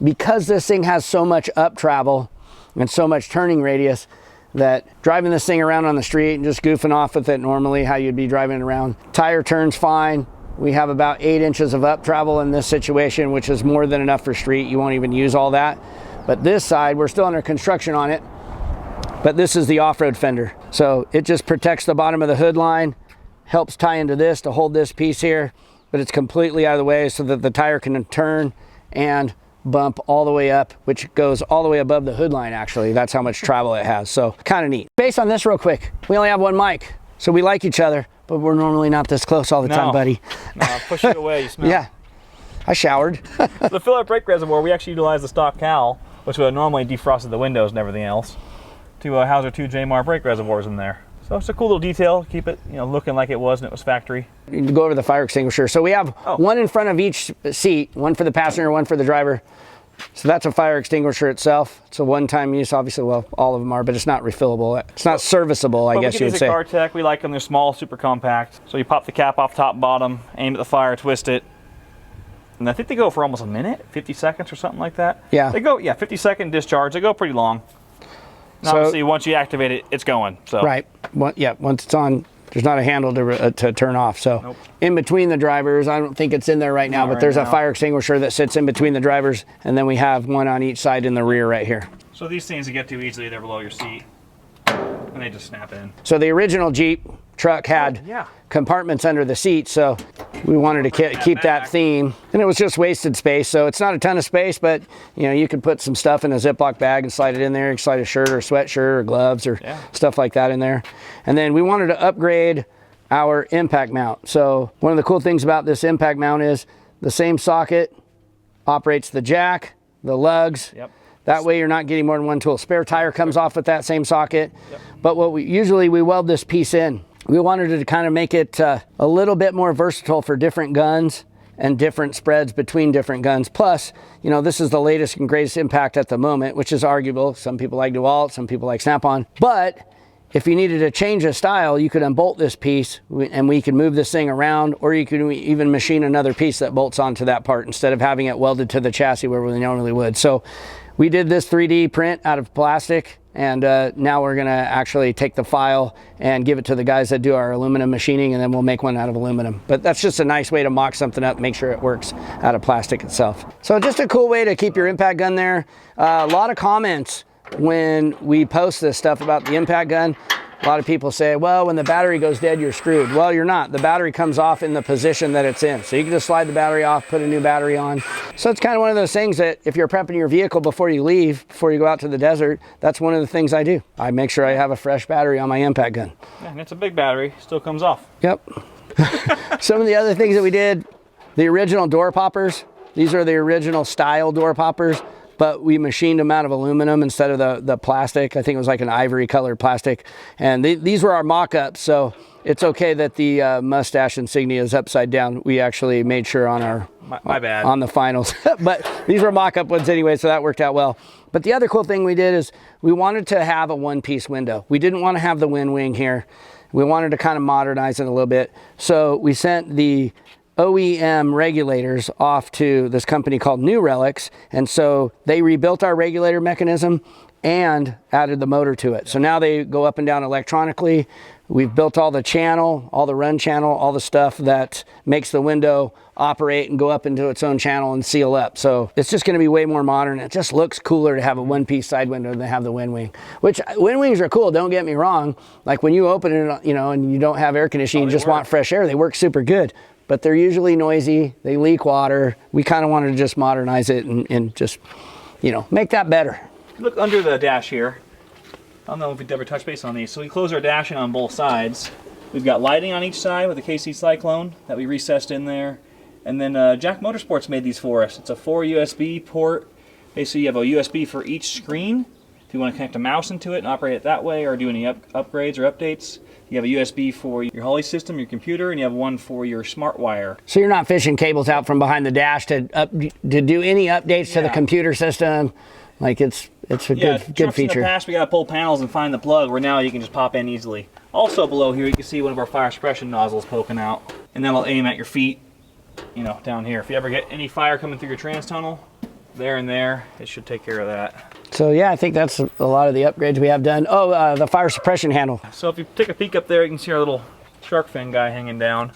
Because this thing has so much up travel and so much turning radius, that driving this thing around on the street and just goofing off with it normally how you'd be driving around, tire turns fine. We have about 8 inches of up travel in this situation, which is more than enough for street. You won't even use all that. But this side, we're still under construction on it, but this is the off-road fender. So it just protects the bottom of the hood line, helps tie into this to hold this piece here, but it's completely out of the way so that the tire can turn and bump all the way up, which goes all the way above the hood line actually. That's how much travel it has, so kind of neat. Based on this real quick, we only have one mic, so we like each other, but we're normally not this close all the time, buddy. No, push it away, you smell. Yeah, I showered. To fill our brake reservoir, we actually utilize the stock cowl, which would have normally defrosted the windows and everything else, to house our 2 JMAR brake reservoirs in there. So it's a cool little detail, keep it looking like it was and it was factory. You can go over the fire extinguisher. So we have one in front of each seat, one for the passenger, one for the driver. So that's a fire extinguisher itself. It's a one-time use, obviously, well, all of them are, but it's not refillable. It's not serviceable, I guess you would say. Car Tech, we like them, they're small, super compact. So you pop the cap off top, bottom, aim at the fire, twist it. And I think they go for almost a minute, 50 seconds or something like that. Yeah. They go, 50-second discharge. They go pretty long. And obviously, once you activate it, it's going. So. Right. Well, yeah, once it's on, there's not a handle to turn off. So in between the drivers, I don't think it's in there right now, but there's a fire extinguisher that sits in between the drivers, and then we have one on each side in the rear right here. So these things you get to easily, they're below your seat, and they just snap in. So the original Jeep truck had compartments under the seat, so we wanted to keep that theme, and it was just wasted space. So it's not a ton of space, but you could put some stuff in a Ziploc bag and slide it in there. You can slide a shirt or a sweatshirt or gloves or stuff like that in there. And then we wanted to upgrade our impact mount. So one of the cool things about this impact mount is the same socket operates the jack, the lugs. That way you're not getting more than one tool. Spare tire comes off with that same socket. But what we weld this piece in. We wanted to kind of make it a little bit more versatile for different guns and different spreads between different guns. Plus, this is the latest and greatest impact at the moment, which is arguable. Some people like DeWalt, some people like Snap-on. But if you needed to change a style, you could unbolt this piece and we could move this thing around, or you could even machine another piece that bolts onto that part instead of having it welded to the chassis where we normally would. So we did this 3D print out of plastic, and now we're gonna actually take the file and give it to the guys that do our aluminum machining, and then we'll make one out of aluminum. But that's just a nice way to mock something up, make sure it works out of plastic itself. So just a cool way to keep your impact gun there. A lot of comments when we post this stuff about the impact gun. A lot of people say, well, when the battery goes dead, you're screwed. Well, you're not. The battery comes off in the position that it's in. So you can just slide the battery off, put a new battery on. So it's kind of one of those things that if you're prepping your vehicle before you leave, before you go out to the desert, that's one of the things I do. I make sure I have a fresh battery on my impact gun. Yeah, and it's a big battery, still comes off. Yep. Some of the other things that we did, the original door poppers. These are the original style door poppers, but we machined them out of aluminum instead of the plastic. I think it was like an ivory colored plastic. And these were our mock-ups, so it's okay that the mustache insignia is upside down. We actually made sure on our my bad. On the finals. But these were mock-up ones anyway, so that worked out well. But the other cool thing we did is we wanted to have a one-piece window. We didn't want to have the wind wing here. We wanted to kind of modernize it a little bit. So we sent the OEM regulators off to this company called New Relics, and so they rebuilt our regulator mechanism and added the motor to it. So now they go up and down electronically. We've built all the channel, all the run channel, all the stuff that makes the window operate and go up into its own channel and seal up. So it's just going to be way more modern. It just looks cooler to have a one-piece side window than have the wind wing, which wind wings are cool, don't get me wrong. Like when you open it, you know, and you don't have air conditioning, you just want fresh air, they work super good. But they're usually noisy, they leak water. We kind of wanted to just modernize it and just, you know, make that better. Look under the dash here. I don't know if we've ever touched base on these. So we close our dash in on both sides. We've got lighting on each side with the KC Cyclone that we recessed in there. And then Jack Motorsports made these for us. It's a 4 USB port. Basically you have a USB for each screen. If you want to connect a mouse into it and operate it that way or do any upgrades or updates. You have a USB for your Holly system, your computer, and you have one for your smart wire. So you're not fishing cables out from behind the dash to do any updates to the computer system. Like it's a good feature. In the past we got to pull panels and find the plug, where now you can just pop in easily. Also below here you can see one of our fire suppression nozzles poking out, and that'll aim at your feet, you know, down here. If you ever get any fire coming through your trans tunnel, there and there, it should take care of that. So yeah, I think that's a lot of the upgrades we have done. Oh, the fire suppression handle. So if you take a peek up there, you can see our little shark fin guy hanging down.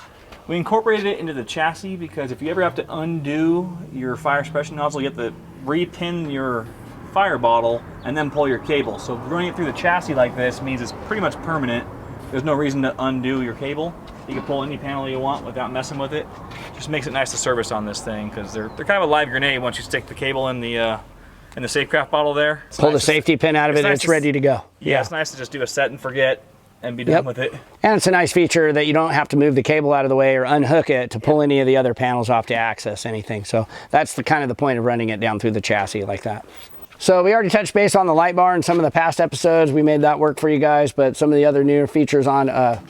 We incorporated it into the chassis because if you ever have to undo your fire suppression nozzle, you have to repin your fire bottle and then pull your cable. So running it through the chassis like this means it's pretty much permanent. There's no reason to undo your cable. You can pull any panel you want without messing with it. Just makes it nice to service on this thing because they're kind of a live grenade once you stick the cable in the Safecraft bottle there. Pull the safety pin out of it and it's ready to go. Yeah, it's nice to just do a set and forget and be done with it. And it's a nice feature that you don't have to move the cable out of the way or unhook it to pull any of the other panels off to access anything. So that's the kind of the point of running it down through the chassis like that. So we already touched base on the light bar in some of the past episodes. We made that work for you guys, but some of the other newer features on,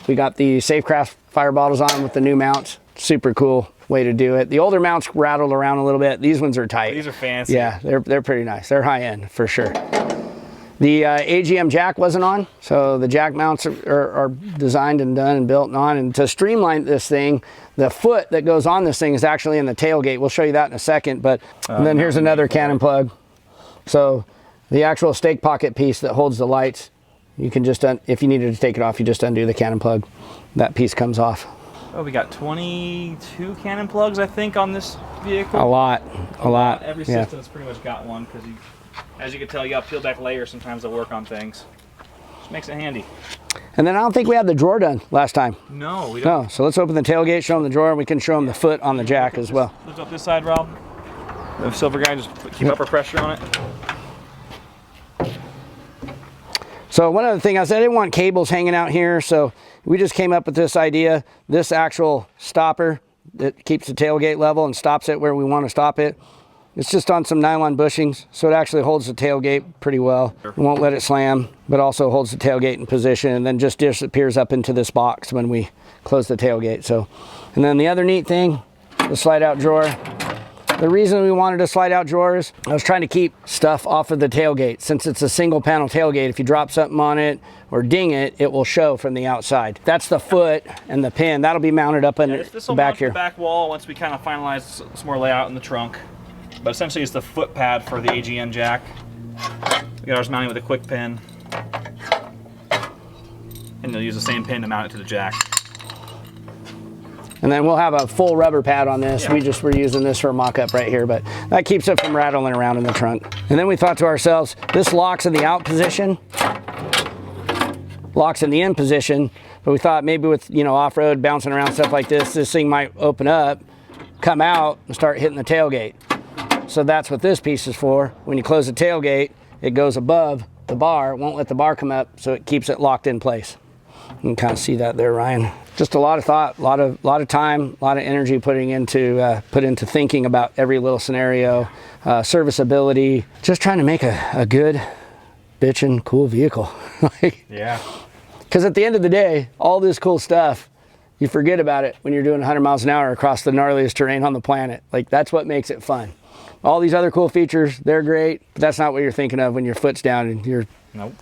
we got the Safecraft fire bottles on with the new mounts. Super cool way to do it. The older mounts rattled around a little bit. These ones are tight. These are fancy. Yeah, they're pretty nice. They're high end for sure. The AGM jack wasn't on, so the jack mounts are designed and done and built and on. And to streamline this thing, the foot that goes on this thing is actually in the tailgate. We'll show you that in a second. But and then here's another cannon plug. So the actual stake pocket piece that holds the lights, you can just, if you needed to take it off, you just undo the cannon plug. That piece comes off. Oh, we got 22 cannon plugs, I think, on this vehicle. A lot. Every system's pretty much got one because, as you can tell, you got peel back layers sometimes to work on things. Just makes it handy. And then I don't think we had the drawer done last time. No, we don't. No, so let's open the tailgate, show them the drawer, and we can show them the foot on the jack as well. Lift up this side, Rob. The silver guy, just keep upper pressure on it. So one other thing, I said I didn't want cables hanging out here, so we just came up with this idea. This actual stopper that keeps the tailgate level and stops it where we want to stop it. It's just on some nylon bushings, so it actually holds the tailgate pretty well. It won't let it slam, but also holds the tailgate in position and then just disappears up into this box when we close the tailgate. So, and then the other neat thing, the slide out drawer. The reason we wanted a slide out drawer is I was trying to keep stuff off of the tailgate. Since it's a single panel tailgate, if you drop something on it or ding it, it will show from the outside. That's the foot and the pin. That'll be mounted up in the back here. The back wall once we kind of finalize some more layout in the trunk. But essentially it's the foot pad for the AGM jack. We got ours mounting with a quick pin. And you'll use the same pin to mount it to the jack. And then we'll have a full rubber pad on this. Yeah. We're using this for a mock-up right here, but that keeps it from rattling around in the trunk. And then we thought to ourselves, this locks in the out position. locks in the in position, but we thought maybe with, you know, off-road, bouncing around, stuff like this thing might open up, come out, and start hitting the tailgate. So that's what this piece is for. When you close the tailgate, it goes above the bar. It won't let the bar come up, so it keeps it locked in place. You can kind of see that there, Ryan. Just a lot of thought, a lot of time, a lot of energy put into thinking about every little scenario, serviceability, just trying to make a good, bitchin' cool vehicle. Yeah. Because at the end of the day, all this cool stuff, you forget about it when you're doing 100 miles an hour across the gnarliest terrain on the planet. Like, that's what makes it fun. All these other cool features, they're great, but that's not what you're thinking of when your foot's down and you're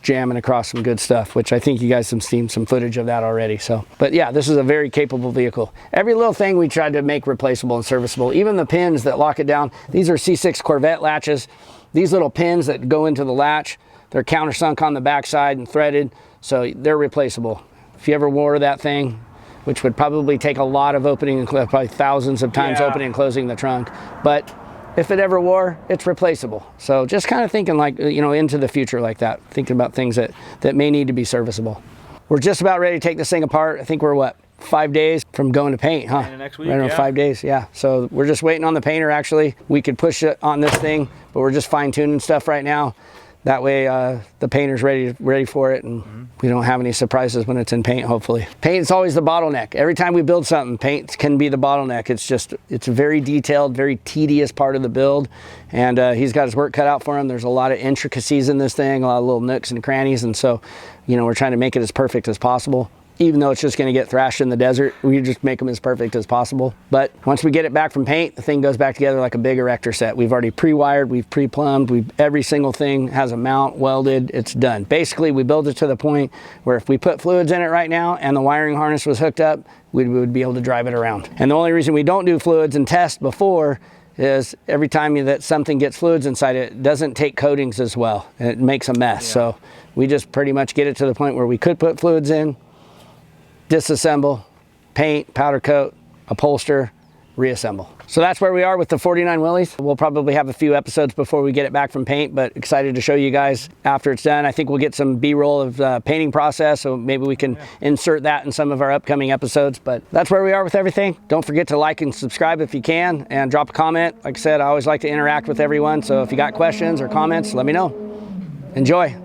jamming across some good stuff, which I think you guys have seen some footage of that already. So, but yeah, this is a very capable vehicle. Every little thing we tried to make replaceable and serviceable. Even the pins that lock it down. These are C6 Corvette latches. These little pins that go into the latch, they're countersunk on the backside and threaded, so they're replaceable. If you ever wore that thing, which would probably take a lot of opening and probably thousands of times opening and closing the trunk, but if it ever wore, it's replaceable. So just kind of thinking like, you know, into the future like that, thinking about things that may need to be serviceable. We're just about ready to take this thing apart. I think we're what, 5 days from going to paint, huh? And next week, right around 5 days, yeah. So we're just waiting on the painter actually. We could push it on this thing, but we're just fine tuning stuff right now. That way the painter's ready for it, and we don't have any surprises when it's in paint, hopefully. Paint's always the bottleneck. Every time we build something, paint can be the bottleneck. It's a very detailed, very tedious part of the build, and he's got his work cut out for him. There's a lot of intricacies in this thing, a lot of little nooks and crannies, and so, you know, we're trying to make it as perfect as possible. Even though it's just going to get thrashed in the desert, we just make them as perfect as possible. But once we get it back from paint, the thing goes back together like a big erector set. We've already pre-wired, we've pre-plumbed, every single thing has a mount welded, it's done. Basically, we build it to the point where if we put fluids in it right now and the wiring harness was hooked up, we would be able to drive it around. And the only reason we don't do fluids and test before is every time that something gets fluids inside it, it doesn't take coatings as well, and it makes a mess. Yeah. So we just pretty much get it to the point where we could put fluids in, disassemble, paint, powder coat, upholster, reassemble. So that's where we are with the 49 Willys. We'll probably have a few episodes before we get it back from paint, but excited to show you guys after it's done. I think we'll get some B-roll of the painting process, so maybe we can insert that in some of our upcoming episodes. But that's where we are with everything. Don't forget to like and subscribe if you can, and drop a comment. Like I said, I always like to interact with everyone, so if you got questions or comments, let me know. Enjoy.